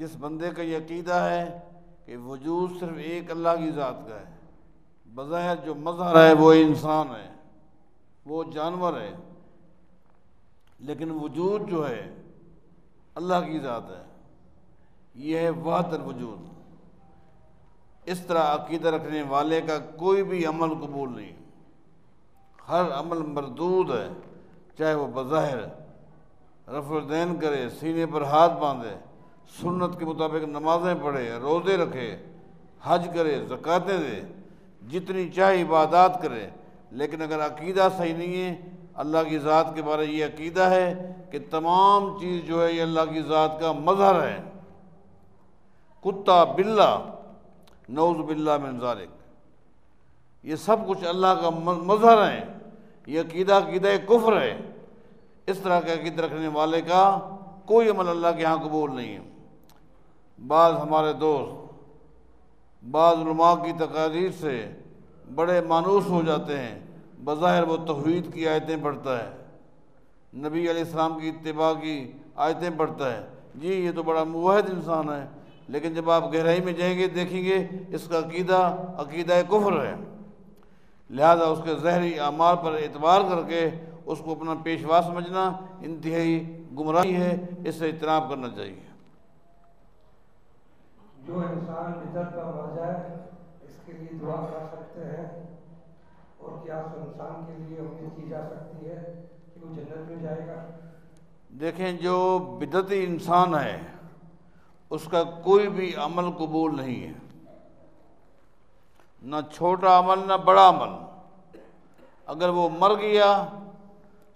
جس بندے کا یہ عقیدہ ہے کہ وجود صرف ایک اللہ کی ذات کا ہے، بظاہر جو مظہر ہے وہ انسان ہے، وہ جانور ہے، لیکن وجود جو ہے اللہ کی ذات ہے، یہ ہے وحدت الوجود۔ اس طرح عقیدہ رکھنے والے کا کوئی بھی عمل قبول نہیں، ہر عمل مردود ہے، چاہے وہ بظاہر رفع الدین کرے، سینے پر ہاتھ باندھے، سنت کے مطابق نمازیں پڑھے، روزے رکھے، حج کرے، زکاتیں دے، جتنی چاہے عبادات کرے، لیکن اگر عقیدہ صحیح نہیں ہے، اللہ کی ذات کے بارے یہ عقیدہ ہے کہ تمام چیز جو ہے یہ اللہ کی ذات کا مظہر ہے، کتا بلّہ نعوذ باللہ من ذالک، یہ سب کچھ اللہ کا مظہر ہے، یہ عقیدہ کفر ہے۔ اس طرح کا عقیدہ رکھنے والے کا کوئی عمل اللہ کے ہاں قبول نہیں ہے۔ بعض ہمارے دوست بعض علماء کی تقاریر سے بڑے مانوس ہو جاتے ہیں، بظاہر وہ توحید کی آیتیں پڑھتا ہے، نبی علیہ السلام کی اتباع کی آیتیں پڑھتا ہے، جی یہ تو بڑا موحد انسان ہے، لیکن جب آپ گہرائی میں جائیں گے دیکھیں گے اس کا عقیدہ کفر ہے۔ لہذا اس کے ظاہری اعمال پر اعتبار کر کے اس کو اپنا پیشوا سمجھنا انتہائی گمراہی ہے، اس سے اجتناب کرنا چاہیے۔ جو انسان بدعت پر مر جائے اس کے لیے دعا کر سکتے ہیں، اور کیا اس انسان کے لیے امید کی جا سکتی ہے کہ وہ جنت میں جائے گا؟ دیکھیں، جو بدعتی انسان ہے اس کا کوئی بھی عمل قبول نہیں ہے، نہ چھوٹا عمل نہ بڑا عمل۔ اگر وہ مر گیا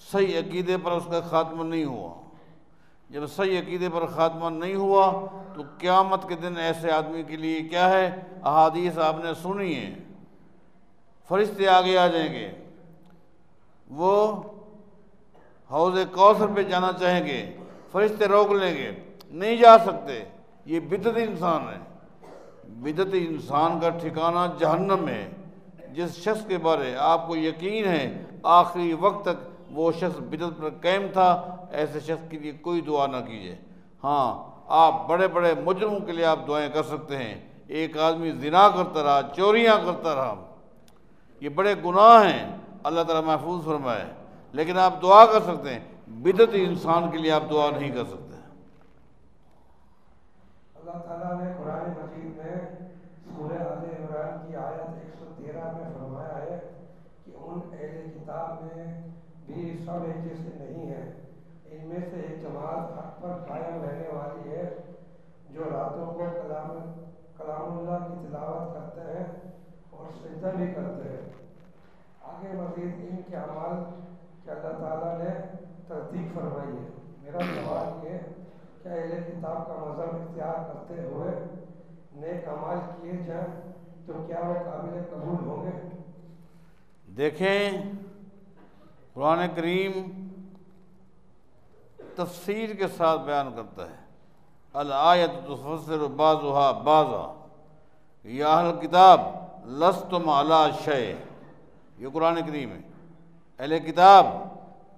صحیح عقیدے پر، اس کا خاتمہ نہیں ہوا، جب صحیح عقیدے پر خاتمہ نہیں ہوا تو قیامت کے دن ایسے آدمی کے لیے کیا ہے، احادیث آپ نے سنی ہیں، فرشتے آگے آ جائیں گے، وہ حوض کوثر پہ جانا چاہیں گے، فرشتے روک لیں گے، نہیں جا سکتے، یہ بدعتی انسان ہے۔ بدعتی انسان کا ٹھکانہ جہنم ہے۔ جس شخص کے بارے آپ کو یقین ہے آخری وقت تک وہ شخص بدعت پر قائم تھا، ایسے شخص کے لیے کوئی دعا نہ کیجیے۔ ہاں، آپ بڑے بڑے مجرموں کے لیے آپ دعائیں کر سکتے ہیں۔ ایک آدمی زنا کرتا رہا، چوریاں کرتا رہا، یہ بڑے گناہ ہیں، اللہ تعالیٰ محفوظ فرمائے، لیکن آپ دعا کر سکتے ہیں۔ بدعتی انسان کے لیے آپ دعا نہیں کر سکتے۔ اللہ تعالیٰ نے قرآن مجید میں سورہ آل عمران کی آیت 113 میں فرمایا ہے کہ ان اہل کتاب میں بھی سب ایک جیسے نہیں ہیں، ان میں سے ایک جماعت حق پر قائم رہنے والی ہے، جو راتوں کو کلام اللہ کی تلاوت کرتے ہیں اور سجدہ بھی کرتے ہیں۔ آگے مزید ان کے اعمال کہ اللہ تعالیٰ نے تصدیق فرمائی ہے۔ میرا سوال یہ کہ اہل کتاب کا مذہب اختیار کرتے ہوئے نیک اعمال کیے جائیں تو کیا وہ قابل قبول ہوں گے؟ دیکھیں، قرآن کریم تفسیر کے ساتھ بیان کرتا ہے، الآیۃ تفسر بعضھا بعضا، یا اہل کتاب لستم علی شیء، یہ قرآن کریم ہے۔ اہل کتاب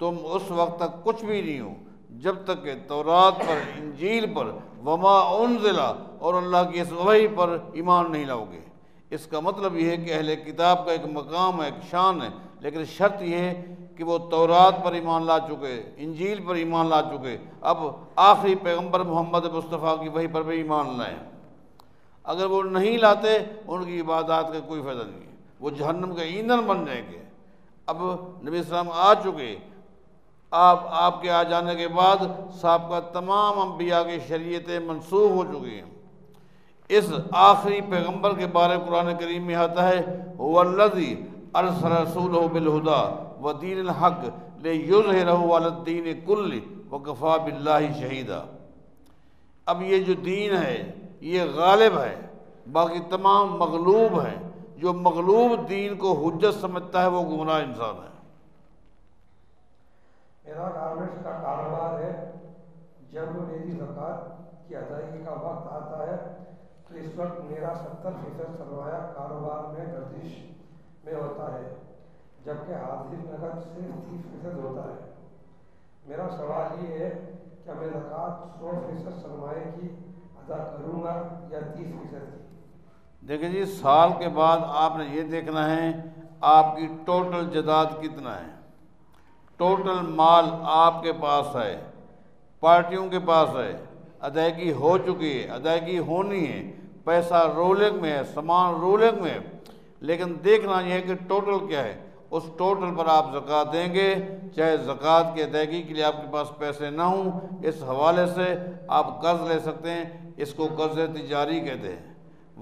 تم اس وقت تک کچھ بھی نہیں ہو جب تک کہ تورات پر، انجیل پر، وما انزل، اور اللہ کی اس وحی پر ایمان نہیں لاؤ گے۔ اس کا مطلب یہ ہے کہ اہل کتاب کا ایک مقام ہے، ایک شان ہے، لیکن شرط یہ ہے کہ وہ تورات پر ایمان لا چکے، انجیل پر ایمان لا چکے، اب آخری پیغمبر محمد مصطفیٰ کی وحی پر بھی ایمان لائیں۔ اگر وہ نہیں لاتے ان کی عبادات کا کوئی فائدہ نہیں ہے، وہ جہنم کا ایندھن بن جائیں گے۔ اب نبی السلام آ چکے، آپ کے آ جانے کے بعد سابقہ تمام انبیاء کی شریعتیں منسوخ ہو چکی ہیں۔ اس آخری پیغمبر کے بارے قرآن کریم میں آتا ہے هو الذی ارسل رسولہ بالہدی ودین الحق لیظہرہ علی الدین کلہ وکفی باللہ شہیدا۔ اب یہ جو دین ہے یہ غالب ہے، باقی تمام مغلوب ہیں۔ جو مغلوب دین کو حجت سمجھتا ہے وہ گمراہ انسان ہے۔ میرا گارمنٹس کا کاروبار ہے، جب میری زکوٰۃ کی ادائیگی کا وقت آتا ہے تو اس وقت میرا 70% سرمایہ کاروبار میں گردش میں ہوتا ہے، جبکہ حاضر نقد صرف 30% ہوتا ہے۔ میرا سوال یہ ہے کہ میں زکوٰۃ 100% سرمایہ کی ادا کروں گا یا 30% کی؟ دیکھیں جی، سال کے بعد آپ نے یہ دیکھنا ہے آپ کی ٹوٹل جائیداد کتنا ہے، ٹوٹل مال آپ کے پاس ہے، پارٹیوں کے پاس ہے، ادائیگی ہو چکی ہے، ادائیگی ہونی ہے، پیسہ رولنگ میں ہے، سامان رولنگ میں ہے، لیکن دیکھنا یہ ہے کہ ٹوٹل کیا ہے، اس ٹوٹل پر آپ زکوٰۃ دیں گے، چاہے زکوٰۃ کی ادائیگی کے لیے آپ کے پاس پیسے نہ ہوں، اس حوالے سے آپ قرض لے سکتے ہیں، اس کو قرض تجاری کہتے ہیں،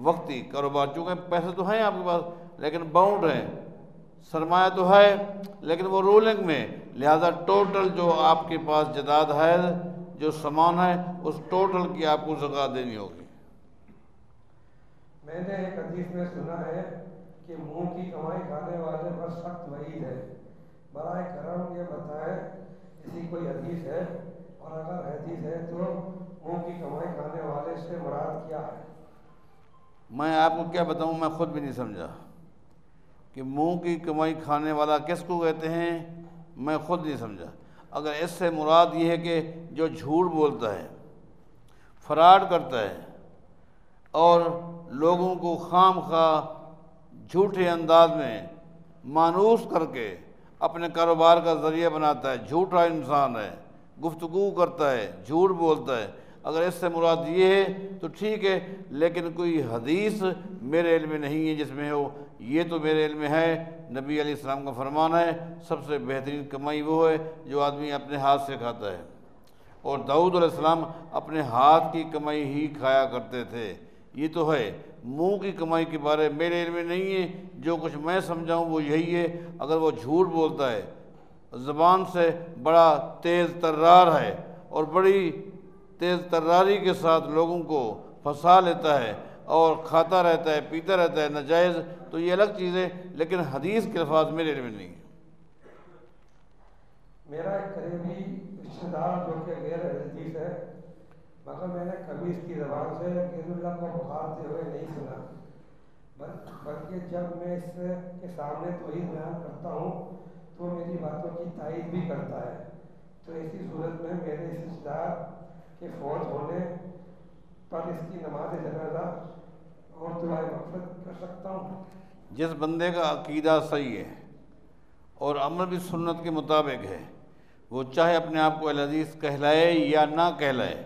وقتی کاروبار، چونکہ پیسے تو ہیں آپ کے پاس لیکن باؤنڈ ہیں، سرمایہ تو ہے لیکن وہ رولنگ میں، لہذا ٹوٹل جو آپ کے پاس جائیداد ہے، جو سامان ہے، اس ٹوٹل کی آپ کو زکوٰۃ دینی ہوگی۔ میں نے ایک حدیث میں سنا ہے کہ منہ کی کمائی کھانے والے پر سخت وعید ہے، برائے کرم یہ بتائیں ایسی کوئی حدیث ہے، اور اگر حدیث ہے تو منہ کی کمائی کھانے والے سے مراد کیا ہے؟ میں آپ کو کیا بتاؤں، میں خود بھی نہیں سمجھا کہ منہ کی کمائی کھانے والا کس کو کہتے ہیں، میں خود نہیں سمجھا۔ اگر اس سے مراد یہ ہے کہ جو جھوٹ بولتا ہے، فراڈ کرتا ہے اور لوگوں کو خام خواہ جھوٹے انداز میں مانوس کر کے اپنے کاروبار کا ذریعہ بناتا ہے، جھوٹا انسان ہے، گفتگو کرتا ہے، جھوٹ بولتا ہے، اگر اس سے مراد یہ ہے تو ٹھیک ہے، لیکن کوئی حدیث میرے علم میں نہیں ہے جس میں ہو، یہ تو میرے علم میں ہے نبی علیہ السلام کا فرمان ہے، سب سے بہترین کمائی وہ ہے جو آدمی اپنے ہاتھ سے کھاتا ہے، اور داؤد علیہ السلام اپنے ہاتھ کی کمائی ہی کھایا کرتے تھے، یہ تو ہے۔ منہ کی کمائی کے بارے میرے علم میں نہیں ہے، جو کچھ میں سمجھا ہوں وہ یہی ہے، اگر وہ جھوٹ بولتا ہے، زبان سے بڑا تیز ترار ہے اور بڑی تیز تراری کے ساتھ لوگوں کو پھنسا لیتا ہے اور کھاتا رہتا ہے، پیتا رہتا ہے ناجائز، تو یہ الگ چیز ہے، لیکن حدیث کے الفاظ میرے علم میں نہیں ہے۔ میرا ایک قریبی رشتہ دار جو کہ غیر حدیث ہے، مگر میں نے کبھی اس کی زبان سے غیر اللہ کو پکارتے ہوئے نہیں سنا، بلکہ جب میں اس کے سامنے توحید بیان کرتا ہوں تو میری باتوں کی تائید بھی کرتا ہے، تو ایسی صورت میں میرے اس رشتہ دار کے فوت ہونے پر اس کی نماز جنازہ اور دعائے مغفرت کر سکتا ہوں؟ جس بندے کا عقیدہ صحیح ہے اور عمل بھی سنت کے مطابق ہے، وہ چاہے اپنے آپ کو اہل حدیث کہلائے یا نہ کہلائے،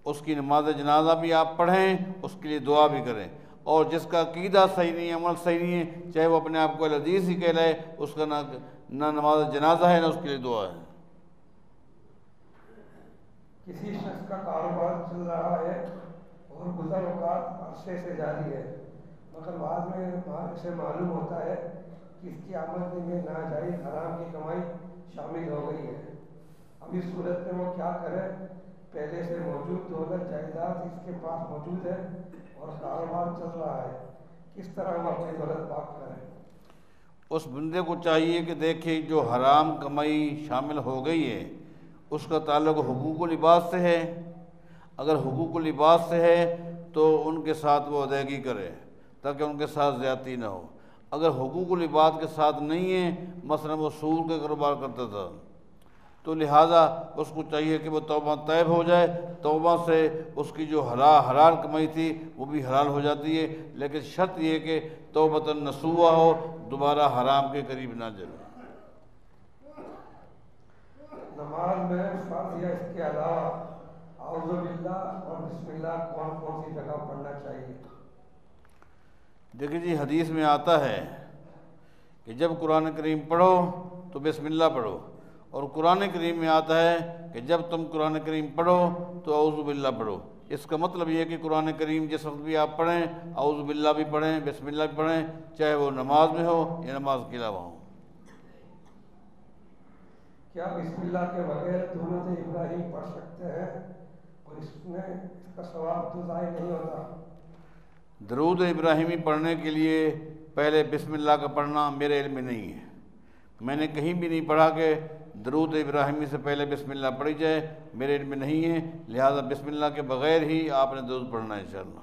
اس کی نماز جنازہ بھی آپ پڑھیں، اس کے لیے دعا بھی کریں، اور جس کا عقیدہ صحیح نہیں ہے، عمل صحیح نہیں ہے، چاہے وہ اپنے آپ کو اہل حدیث ہی کہلائے، اس کا نہ نماز جنازہ ہے نہ اس کے لیے دعا ہے۔ کسی شخص کا کاروبار چل رہا ہے اور گزر اوقات عرصے سے جاری ہے، مگر بعد میں اسے معلوم ہوتا ہے کہ اس کی آمدنی میں ناجائز حرام کی کمائی شامل ہو گئی ہے، اب اس صورت میں وہ کیا کرے؟ پہلے سے موجود دولت جائیداد اس کے پاس موجود ہے اور کاروبار چل رہا ہے، کس طرح وہ اپنی دولت پاک کرے؟ اس بندے کو چاہیے کہ دیکھے جو حرام کمائی شامل ہو گئی ہے اس کا تعلق حقوق و لباس سے ہے، اگر حقوق و لباس سے ہے تو ان کے ساتھ وہ ادائیگی کرے تاکہ ان کے ساتھ زیادتی نہ ہو، اگر حقوق و لباس کے ساتھ نہیں ہے، مثلا وہ سود کا کاروبار کرتا تھا، تو لہٰذا اس کو چاہیے کہ وہ توبہ طیب ہو جائے، توبہ سے اس کی جو حلال کمائی تھی وہ بھی حلال ہو جاتی ہے، لیکن شرط یہ کہ توبۃ نصوحہ ہو، دوبارہ حرام کے قریب نہ جائے۔ نماز میں فرض یا اس کے علاوہ اعوذ باللہ اور بسم اللہ کون کون سی جگہ پڑھنا چاہیے؟ دیکھیں جی، حدیث میں آتا ہے کہ جب قرآن کریم پڑھو تو بسم اللہ پڑھو، اور قرآن کریم میں آتا ہے کہ جب تم قرآن کریم پڑھو تو اعوذ باللہ پڑھو، اس کا مطلب یہ ہے کہ قرآن کریم جس وقت بھی آپ پڑھیں اعوذ باللہ بھی پڑھیں، بسم اللہ بھی پڑھیں، چاہے وہ نماز میں ہو یا نماز کے علاوہ ہو۔ کیا بسم اللہ کے بغیر درود ابراہیم پڑھ سکتے ہیں اور اس میں اس کا ثواب تو ضائع نہیں ہوتا؟ درود ابراہیمی پڑھنے کے لیے پہلے بسم اللہ کا پڑھنا میرے علم میں نہیں ہے، میں نے کہیں بھی نہیں پڑھا کہ درود ابراہیمی سے پہلے بسم اللہ پڑھی جائے، میرے علم میں نہیں ہے، لہٰذا بسم اللہ کے بغیر ہی آپ نے درود پڑھنا ہے انشاءاللہ۔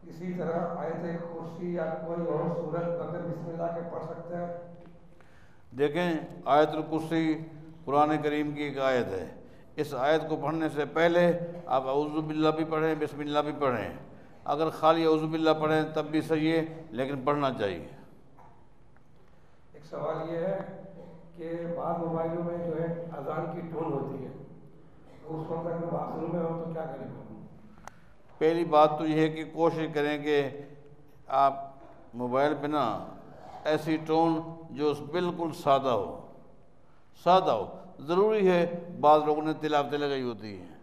اسی طرح آیت کرسی یا کوئی اور سورت بغیر بسم اللہ کے پڑھ سکتے ہیں؟ دیکھیں، آیت الکرسی قرآن کریم کی ایک آیت ہے، اس آیت کو پڑھنے سے پہلے آپ اعوذ باللہ بھی پڑھیں، بسم اللہ بھی پڑھیں. اگر خالی اعوذ باللہ پڑھیں تب بھی صحیح ہے، لیکن پڑھنا چاہیے. ایک سوال یہ ہے کہ بعض موبائلوں میں جو ہے اذان کی ٹون ہوتی ہے، اس وقت اگر باتھ روم میں ہو تو کیا کریں؟ پہلی بات تو یہ ہے کہ کوشش کریں کہ آپ موبائل پہ نا ایسی ٹون جو بالکل سادہ ہو. ضروری ہے بعض لوگوں نے تلاوتیں لگائی ہوتی ہیں،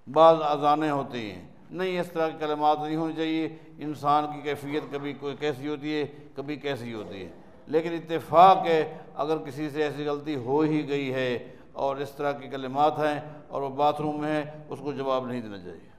بعض اذانیں ہوتی ہیں، نہیں اس طرح کے کلمات نہیں ہونے چاہیے. انسان کی کیفیت کبھی کوئی کیسی ہوتی ہے، کبھی کیسی ہوتی ہے، لیکن اتفاق ہے اگر کسی سے ایسی غلطی ہو ہی گئی ہے اور اس طرح کے کلمات ہیں اور وہ باتھ روم میں ہے، اس کو جواب نہیں دینا چاہیے.